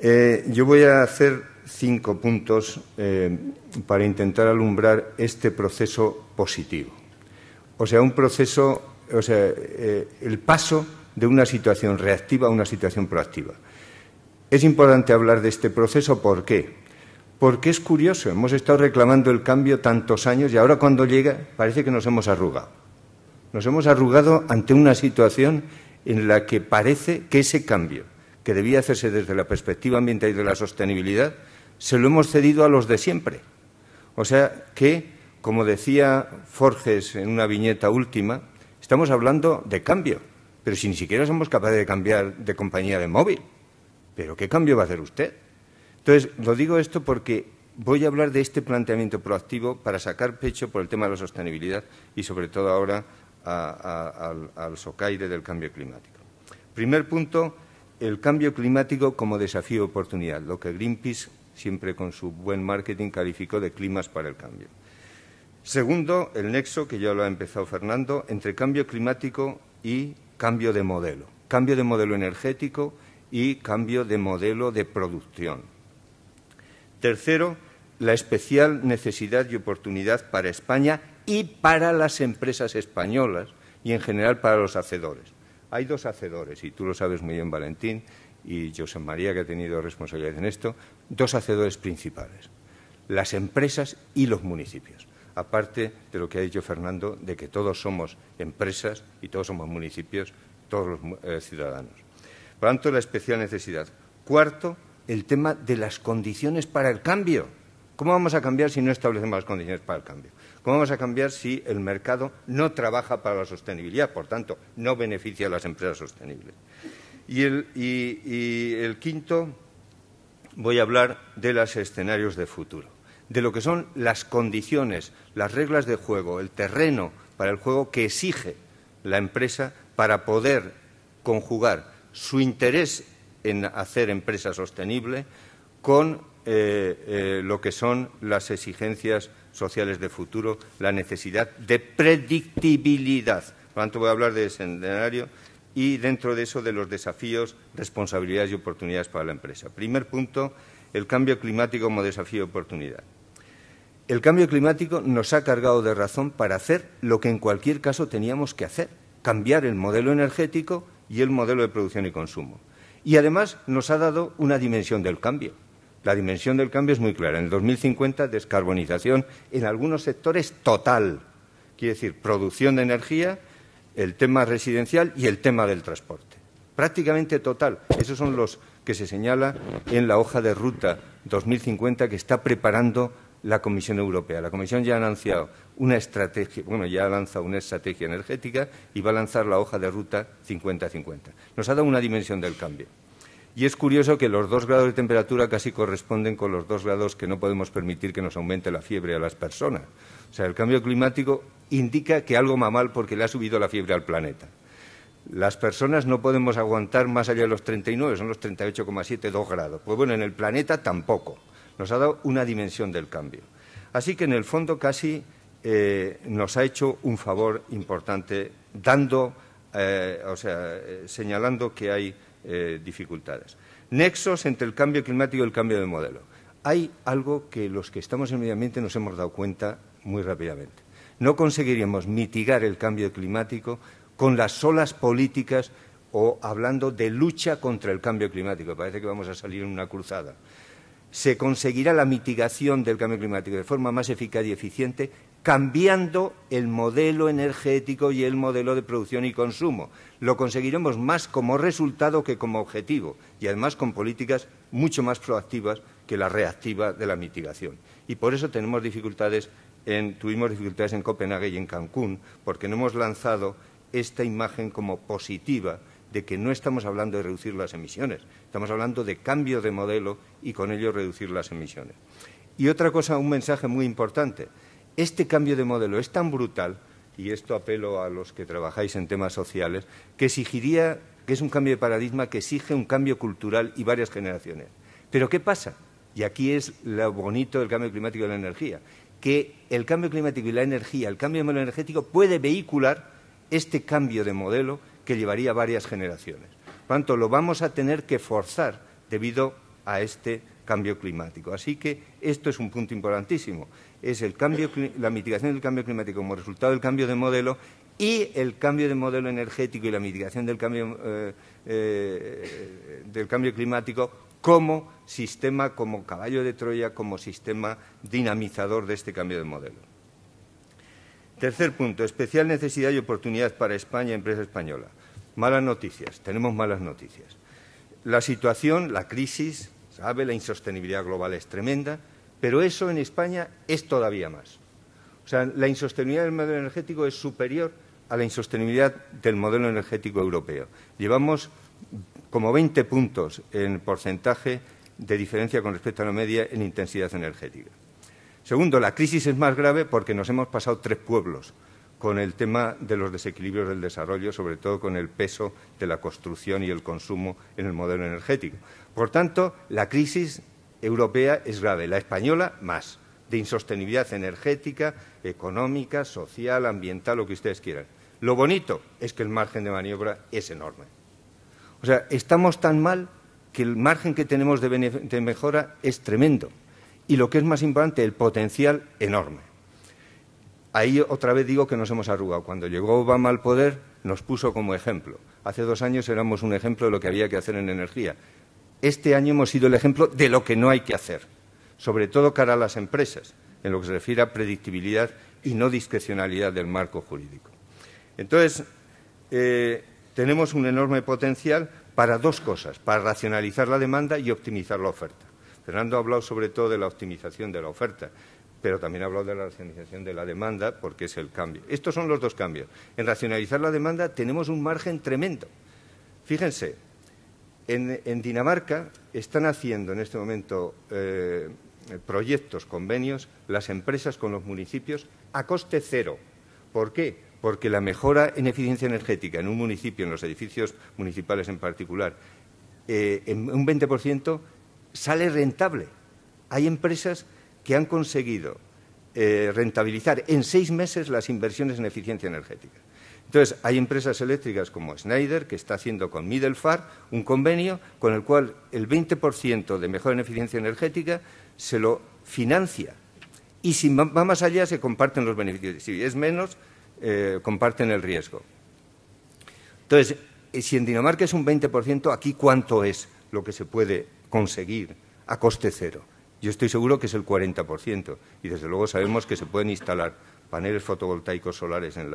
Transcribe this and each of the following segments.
Yo voy a hacer 5 puntos para intentar alumbrar este proceso positivo. O sea, un proceso, el paso de una situación reactiva a una situación proactiva. Es importante hablar de este proceso, ¿por qué? Porque es curioso, hemos estado reclamando el cambio tantos años y ahora cuando llega parece que nos hemos arrugado. Nos hemos arrugado ante una situación en la que parece que ese cambio, que debía hacerse desde la perspectiva ambiental y de la sostenibilidad, se lo hemos cedido a los de siempre. O sea que, como decía Forges en una viñeta última, estamos hablando de cambio, pero si ni siquiera somos capaces de cambiar de compañía de móvil. ¿Pero qué cambio va a hacer usted? Entonces, lo digo esto porque voy a hablar de este planteamiento proactivo para sacar pecho por el tema de la sostenibilidad y, sobre todo, ahora al socaire del cambio climático. Primer punto, el cambio climático como desafío y oportunidad, lo que Greenpeace, siempre con su buen marketing, calificó de climas para el cambio. Segundo, el nexo, que ya lo ha empezado Fernando, entre cambio climático y cambio de modelo energético y cambio de modelo de producción. Tercero, la especial necesidad y oportunidad para España y para las empresas españolas y, en general, para los hacedores. Hay 2 hacedores, y tú lo sabes muy bien, Valentín, y José María, que ha tenido responsabilidad en esto, 2 hacedores principales, las empresas y los municipios. Aparte de lo que ha dicho Fernando, de que todos somos empresas y todos somos municipios, todos los ciudadanos. Por lo tanto, la especial necesidad. Cuarto, el tema de las condiciones para el cambio. ¿Cómo vamos a cambiar si no establecemos las condiciones para el cambio? ¿Cómo vamos a cambiar si el mercado no trabaja para la sostenibilidad? Por tanto, no beneficia a las empresas sostenibles. Y el quinto, voy a hablar de los escenarios de futuro, de lo que son las condiciones, las reglas de juego, el terreno para el juego que exige la empresa para poder conjugar su interés en hacer empresa sostenible con lo que son las exigencias sociales de futuro, la necesidad de predictibilidad. Por lo tanto, voy a hablar de escenario y, dentro de eso, de los desafíos, responsabilidades y oportunidades para la empresa. Primer punto, el cambio climático como desafío y oportunidad. El cambio climático nos ha cargado de razón para hacer lo que en cualquier caso teníamos que hacer, cambiar el modelo energético y el modelo de producción y consumo. Y, además, nos ha dado una dimensión del cambio. La dimensión del cambio es muy clara. En el 2050, descarbonización en algunos sectores total. Quiere decir, producción de energía, el tema residencial y el tema del transporte. Prácticamente total. Esos son los que se señala en la hoja de ruta 2050 que está preparando la Comisión Europea. La Comisión ya ha anunciado una estrategia, ya ha lanzado una estrategia energética y va a lanzar la hoja de ruta 50-50. Nos ha dado una dimensión del cambio. Y es curioso que los 2 grados de temperatura casi corresponden con los 2 grados que no podemos permitir que nos aumente la fiebre a las personas. O sea, el cambio climático indica que algo va mal porque le ha subido la fiebre al planeta. Las personas no podemos aguantar más allá de los 39, son los 38,7, 2 grados. Pues bueno, en el planeta tampoco. Nos ha dado una dimensión del cambio. Así que, en el fondo, casi nos ha hecho un favor importante señalando que hay dificultades. Nexos entre el cambio climático y el cambio de modelo. Hay algo que los que estamos en el medio ambiente nos hemos dado cuenta muy rápidamente. No conseguiríamos mitigar el cambio climático con las solas políticas o hablando de lucha contra el cambio climático. Parece que vamos a salir en una cruzada. Se conseguirá la mitigación del cambio climático de forma más eficaz y eficiente cambiando el modelo energético y el modelo de producción y consumo. Lo conseguiremos más como resultado que como objetivo y, además, con políticas mucho más proactivas que la reactiva de la mitigación. Y por eso tuvimos dificultades en Copenhague y en Cancún, porque no hemos lanzado esta imagen como positiva de que no estamos hablando de reducir las emisiones, estamos hablando de cambio de modelo y, con ello, reducir las emisiones. Y otra cosa, un mensaje muy importante. Este cambio de modelo es tan brutal, y esto apelo a los que trabajáis en temas sociales, que exigiría, que es un cambio de paradigma que exige un cambio cultural y varias generaciones. Pero ¿qué pasa? Y aquí es lo bonito del cambio climático y la energía, que el cambio climático y la energía, el cambio de modelo energético, puede vehicular este cambio de modelo que llevaría varias generaciones. Por tanto, lo vamos a tener que forzar debido a este cambio climático. Así que esto es un punto importantísimo. Es la mitigación del cambio climático como resultado del cambio de modelo y el cambio de modelo energético y la mitigación del cambio climático como sistema, como caballo de Troya, como sistema dinamizador de este cambio de modelo. Tercer punto, especial necesidad y oportunidad para España y empresa española. Malas noticias, tenemos malas noticias. La situación, la crisis, sabe, la insostenibilidad global es tremenda, pero eso en España es todavía más. O sea, la insostenibilidad del modelo energético es superior a la insostenibilidad del modelo energético europeo. Llevamos como 20 puntos en porcentaje de diferencia con respecto a la media en intensidad energética. Segundo, la crisis es más grave porque nos hemos pasado 3 pueblos con el tema de los desequilibrios del desarrollo, sobre todo con el peso de la construcción y el consumo en el modelo energético. Por tanto, la crisis europea es grave, la española más, de insostenibilidad energética, económica, social, ambiental, lo que ustedes quieran. Lo bonito es que el margen de maniobra es enorme. O sea, estamos tan mal que el margen que tenemos de mejora es tremendo. Y lo que es más importante, el potencial enorme. Ahí otra vez digo que nos hemos arrugado. Cuando llegó Obama al poder, nos puso como ejemplo. Hace 2 años éramos un ejemplo de lo que había que hacer en energía. Este año hemos sido el ejemplo de lo que no hay que hacer, sobre todo cara a las empresas, en lo que se refiere a predictibilidad y no discrecionalidad del marco jurídico. Entonces, tenemos un enorme potencial para 2 cosas, para racionalizar la demanda y optimizar la oferta. Fernando ha hablado sobre todo de la optimización de la oferta, pero también ha hablado de la racionalización de la demanda porque es el cambio. Estos son los 2 cambios. En racionalizar la demanda tenemos un margen tremendo. Fíjense, en Dinamarca están haciendo en este momento proyectos, convenios, las empresas con los municipios a coste cero. ¿Por qué? Porque la mejora en eficiencia energética en un municipio, en los edificios municipales en particular, en un 20% sale rentable. Hay empresas que han conseguido rentabilizar en 6 meses las inversiones en eficiencia energética. Entonces, hay empresas eléctricas como Schneider, que está haciendo con Middelfart un convenio con el cual el 20% de mejora en eficiencia energética se lo financia. Y si va más allá, se comparten los beneficios. Si es menos, comparten el riesgo. Entonces, si en Dinamarca es un 20%, aquí ¿cuánto es lo que se puede conseguir a coste cero? Yo estoy seguro que es el 40% y, desde luego, sabemos que se pueden instalar paneles fotovoltaicos solares en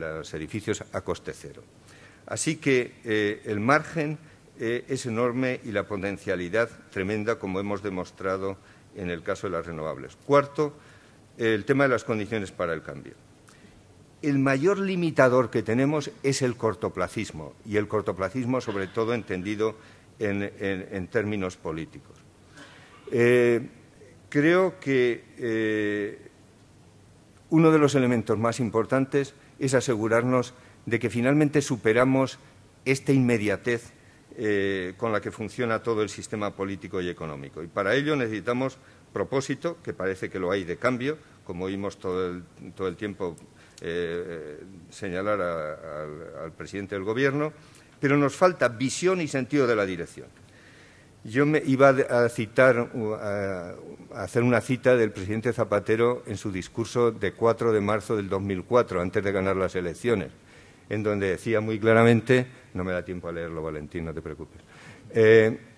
los edificios a coste cero. Así que el margen es enorme y la potencialidad tremenda, como hemos demostrado en el caso de las renovables. Cuarto, el tema de las condiciones para el cambio. El mayor limitador que tenemos es el cortoplacismo, y el cortoplacismo, sobre todo, entendido en términos políticos. Creo que uno de los elementos más importantes es asegurarnos de que finalmente superamos esta inmediatez con la que funciona todo el sistema político y económico. Y para ello necesitamos propósito, que parece que lo hay, de cambio, como oímos todo el tiempo señalar al presidente del Gobierno, pero nos falta visión y sentido de la dirección. Yo me iba a hacer una cita del presidente Zapatero en su discurso de 4 de marzo del 2004, antes de ganar las elecciones, en donde decía muy claramente, no me da tiempo a leerlo, Valentín, no te preocupes,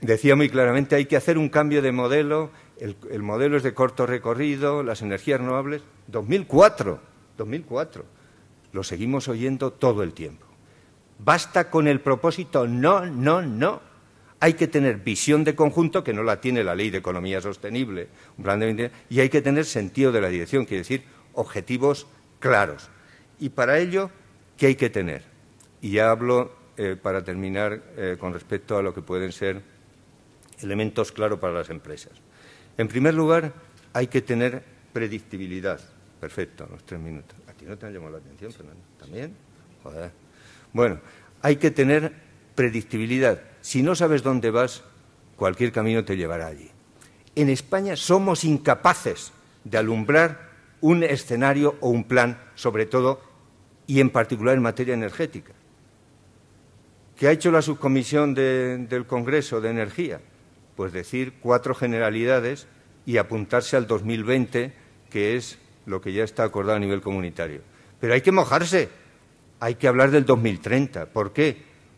decía muy claramente, hay que hacer un cambio de modelo, el modelo es de corto recorrido, las energías renovables, 2004, lo seguimos oyendo todo el tiempo. Basta con el propósito, no. Hay que tener visión de conjunto, que no la tiene la Ley de Economía Sostenible, un plan de, y hay que tener sentido de la dirección, quiere decir objetivos claros. Y para ello, ¿qué hay que tener? Y ya hablo, para terminar, con respecto a lo que pueden ser elementos claros para las empresas. En primer lugar, hay que tener predictibilidad. Perfecto, los 3 minutos. ¿A ti no te han llamado la atención, Fernando? ¿También? Joder. Bueno, hay que tener predictibilidad. Si no sabes dónde vas, cualquier camino te llevará allí. En España somos incapaces de alumbrar un escenario o un plan, sobre todo y en particular en materia energética. ¿Qué ha hecho la subcomisión del Congreso de Energía? pues decir 4 generalidades y apuntarse al 2020, que es lo que ya está acordado a nivel comunitario. Pero hay que mojarse, hay que hablar del 2030. ¿Por qué?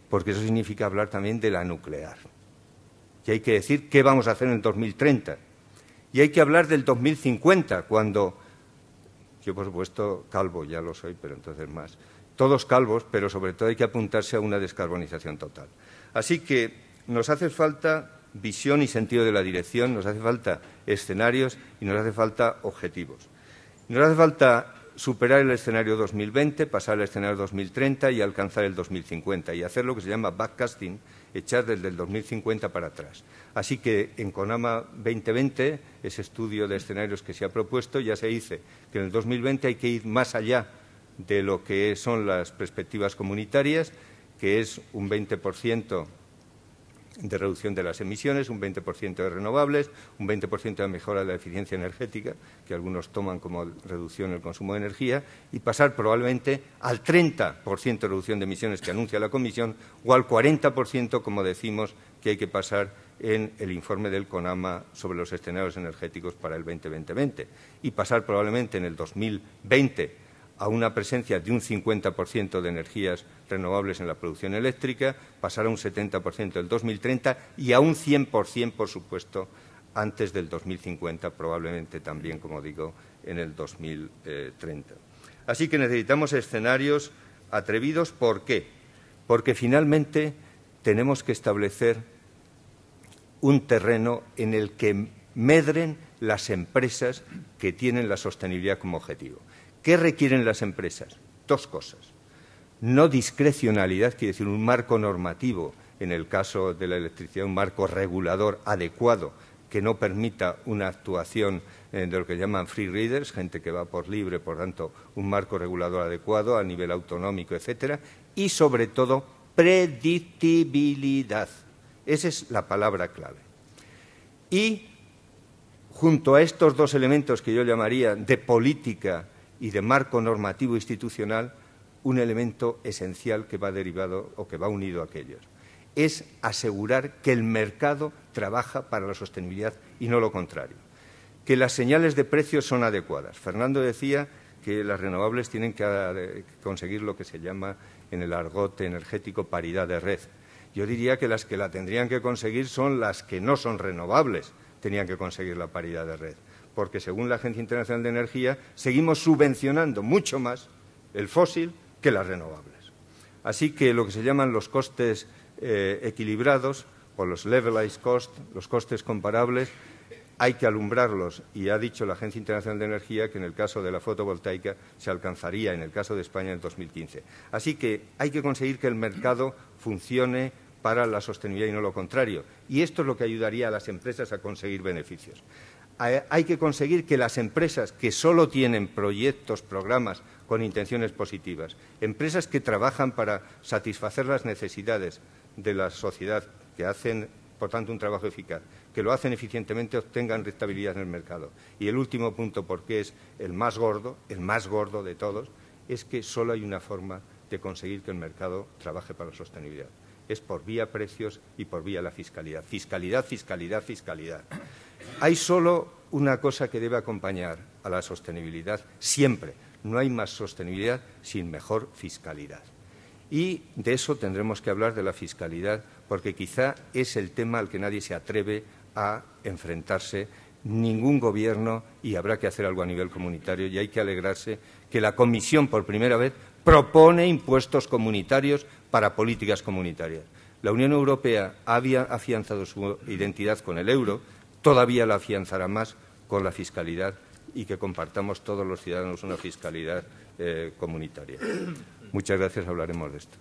Porque eso significa hablar también de la nuclear. Y hay que decir qué vamos a hacer en el 2030. Y hay que hablar del 2050, cuando, yo por supuesto calvo, ya lo soy, pero entonces más, todos calvos, pero sobre todo hay que apuntarse a una descarbonización total. Así que nos hace falta visión y sentido de la dirección, nos hace falta escenarios y nos hace falta objetivos. Nos hace falta superar el escenario 2020, pasar al escenario 2030 y alcanzar el 2050 y hacer lo que se llama backcasting, echar desde el 2050 para atrás. Así que en CONAMA 2020, ese estudio de escenarios que se ha propuesto, ya se dice que en el 2020 hay que ir más allá de lo que son las perspectivas comunitarias, que es un 20% de reducción de las emisiones, un 20% de renovables, un 20% de mejora de la eficiencia energética, que algunos toman como reducción del consumo de energía, y pasar probablemente al 30% de reducción de emisiones que anuncia la Comisión o al 40%, como decimos, que hay que pasar en el informe del CONAMA sobre los escenarios energéticos para el 2020, y pasar probablemente en el 2020 a una presencia de un 50% de energías renovables en la producción eléctrica, pasar a un 70% del 2030 y a un 100%, por supuesto, antes del 2050, probablemente también, como digo, en el 2030. Así que necesitamos escenarios atrevidos. ¿Por qué? Porque finalmente tenemos que establecer un terreno en el que medren las empresas que tienen la sostenibilidad como objetivo. ¿Qué requieren las empresas? 2 cosas. No discrecionalidad, quiere decir un marco normativo, en el caso de la electricidad, un marco regulador adecuado que no permita una actuación de lo que llaman free riders, gente que va por libre, por tanto, un marco regulador adecuado a nivel autonómico, etcétera, y sobre todo predictibilidad. Esa es la palabra clave. Y junto a estos 2 elementos que yo llamaría de política y de marco normativo institucional, un elemento esencial que va derivado o que va unido a aquellos. Es asegurar que el mercado trabaja para la sostenibilidad y no lo contrario. Que las señales de precios son adecuadas. Fernando decía que las renovables tienen que conseguir lo que se llama en el argot energético paridad de red. Yo diría que las que la tendrían que conseguir son las que no son renovables, tenían que conseguir la paridad de red. Porque según la Agencia Internacional de Energía, seguimos subvencionando mucho más el fósil que las renovables. Así que lo que se llaman los costes equilibrados o los levelized cost, los costes comparables, hay que alumbrarlos. Y ha dicho la Agencia Internacional de Energía que en el caso de la fotovoltaica se alcanzaría, en el caso de España, en 2015. Así que hay que conseguir que el mercado funcione para la sostenibilidad y no lo contrario. Y esto es lo que ayudaría a las empresas a conseguir beneficios. Hay que conseguir que las empresas que solo tienen proyectos, programas con intenciones positivas, empresas que trabajan para satisfacer las necesidades de la sociedad, que hacen, por tanto, un trabajo eficaz, que lo hacen eficientemente, obtengan rentabilidad en el mercado. Y el último punto, porque es el más gordo de todos, es que solo hay una forma de conseguir que el mercado trabaje para la sostenibilidad. Es por vía precios y por vía la fiscalidad. Fiscalidad, fiscalidad, fiscalidad. Hay solo una cosa que debe acompañar a la sostenibilidad siempre. No hay más sostenibilidad sin mejor fiscalidad. Y de eso tendremos que hablar, de la fiscalidad, porque quizá es el tema al que nadie se atreve a enfrentarse, ningún gobierno, y habrá que hacer algo a nivel comunitario, y hay que alegrarse que la Comisión, por primera vez, propone impuestos comunitarios para políticas comunitarias. La Unión Europea había afianzado su identidad con el euro, todavía la afianzará más con la fiscalidad y que compartamos todos los ciudadanos una fiscalidad comunitaria. Muchas gracias, hablaremos de esto.